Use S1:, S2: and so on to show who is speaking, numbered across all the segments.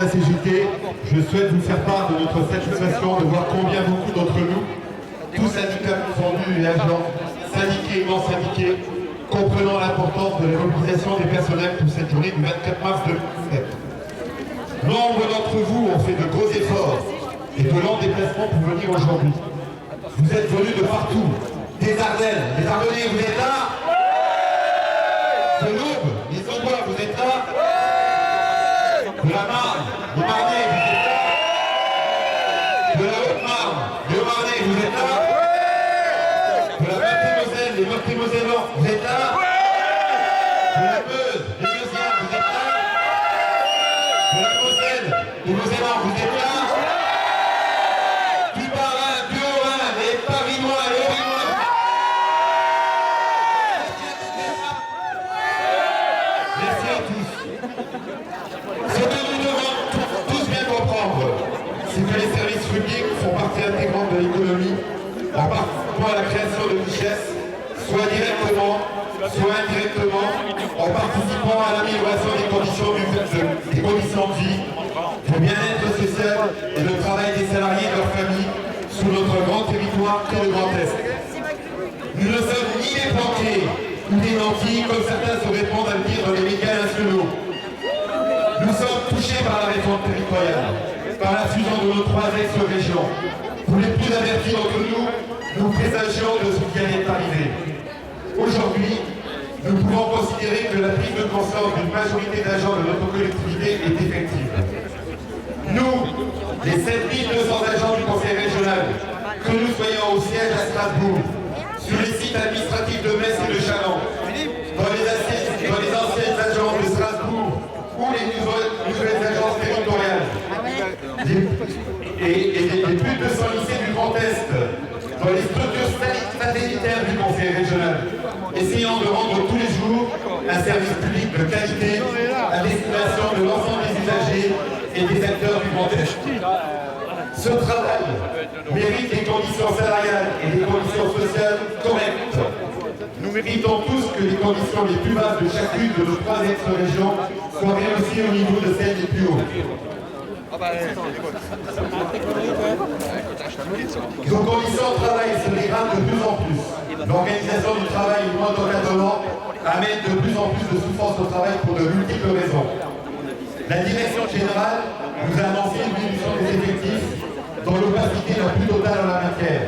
S1: La CGT, je souhaite vous faire part de notre satisfaction de voir combien beaucoup d'entre nous, tous syndicats confondus et agents, syndiqués et non syndiqués, comprenant l'importance de la mobilisation des personnels pour cette journée du 24 mars 2017. Nombre d'entre vous ont fait de gros efforts et de longs déplacements pour venir aujourd'hui. Vous êtes venus de partout, des Ardennes, les Ardennais, vous êtes là? De l'Aube, les Aubois, vous êtes là? De la Marne, les Marnais, vous êtes là? De la Haute-Marne, les Haut-Marnais, vous êtes là? De la Meurthe-et-Moselle, les Meurthe-et-Mosellans, vous êtes là? De la Meuse, les Meusiens, vous êtes là? De la Moselle, les Mosellans, vous êtes là? Du Bas-Rhin, du Haut-Rhin, les Parinois, les Haut-Rhinois. Merci à tous. Ce que nous devons tous bien comprendre, c'est que les services publics font partie intégrante de l'économie, en participant à la création de richesses, soit directement, soit indirectement, en participant à l'amélioration des conditions de vie, du bien-être social et le travail des salariés et de leurs familles sur notre grand territoire qu'est le Grand Est. Nous ne sommes ni des planqués ou des nantis, comme certains se répondent à le dire dans les médias nationaux. Nous sommes touchés par la réforme territoriale, par la fusion de nos 3 ex-régions. Pour les plus avertis d'entre nous, nous présagions de ce qui allait arriver. Aujourd'hui, nous pouvons considérer que la prise de conscience d'une majorité d'agents de notre collectivité est effective. Nous, les 7200 agents du Conseil régional, que nous soyons au siège à Strasbourg, sur les sites administratifs de Metz et de Châlons, dans les anciennes agences de Strasbourg ou les nouvelles agences territoriales, et les plus de 200 lycées du Grand Est, dans les structures satellitaires du Conseil régional, essayant de rendre tous les jours un service public de qualité à destination de l'ensemble des usagers et des acteurs du Grand Est. Ce travail mérite des conditions salariales et des conditions sociales correctes. Nous méritons tous que les conditions les plus basses de chacune de nos 3 ex-régions soient réussies au niveau de celles les plus hautes. Nos conditions de travail se dégradent de plus en plus. L'organisation du travail et le mode d'encadrement amènent de plus en plus de souffrance au travail pour de multiples raisons. La direction générale nous a annoncé une diminution des effectifs dans l'opacité la plus totale en la matière.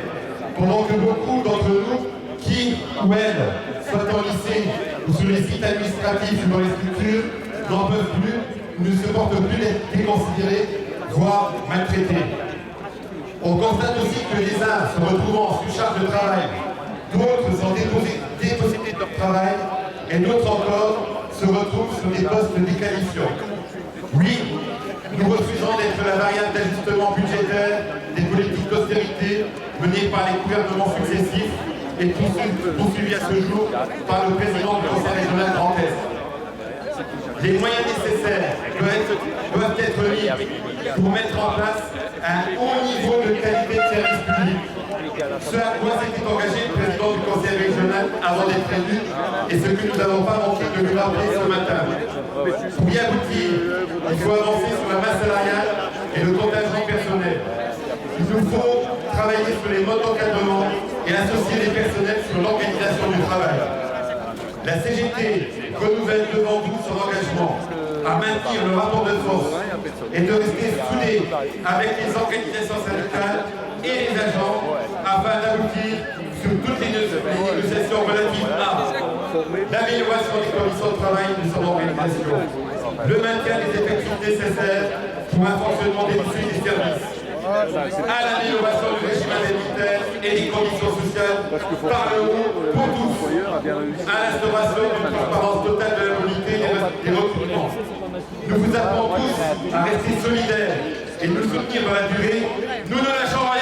S1: Pendant que beaucoup d'entre nous, qui ou elles, soient en lycée ou sur les sites administratifs ou dans les structures, n'en peuvent plus, ne supportent plus d'être déconsidérés, voire maltraités. On constate aussi que les uns se retrouvent en sous-charge de travail, d'autres sont dépossédés de leur travail, et d'autres encore se retrouvent sur des postes déqualifiants. Oui, nous refusons d'être la variable d'ajustement budgétaire des politiques d'austérité menées par les gouvernements successifs et poursuivis à ce jour par le président du Conseil régional Grand Est. Les moyens nécessaires doivent être mis pour mettre en place un haut niveau de qualité de service public. Ce à quoi s'était engagé le président du Conseil régional avant d'être élu et ce que nous n'avons pas manqué de lui rappeler ce matin. Pour y aboutir, il faut avancer sur la masse salariale et le contingent personnel. Il nous faut travailler sur les modes d'encadrement et associer les personnels sur l'organisation du travail. La CGT renouvelle devant vous son engagement à maintenir le rapport de force et de rester soudé avec les organisations syndicales et les agents afin d'aboutir sur toutes les négociations relatives à l'amélioration des conditions de travail de son organisation, le maintien des effectifs nécessaires pour un fonctionnement défini des services, à l'amélioration du régime indemnitaire et des conditions sociales par le haut pour tous, à l'instauration d'une transparence totale de la mobilité des recrutements. Nous vous appelons tous à rester solidaires et nous soutenir dans la durée. Nous ne lâchons rien.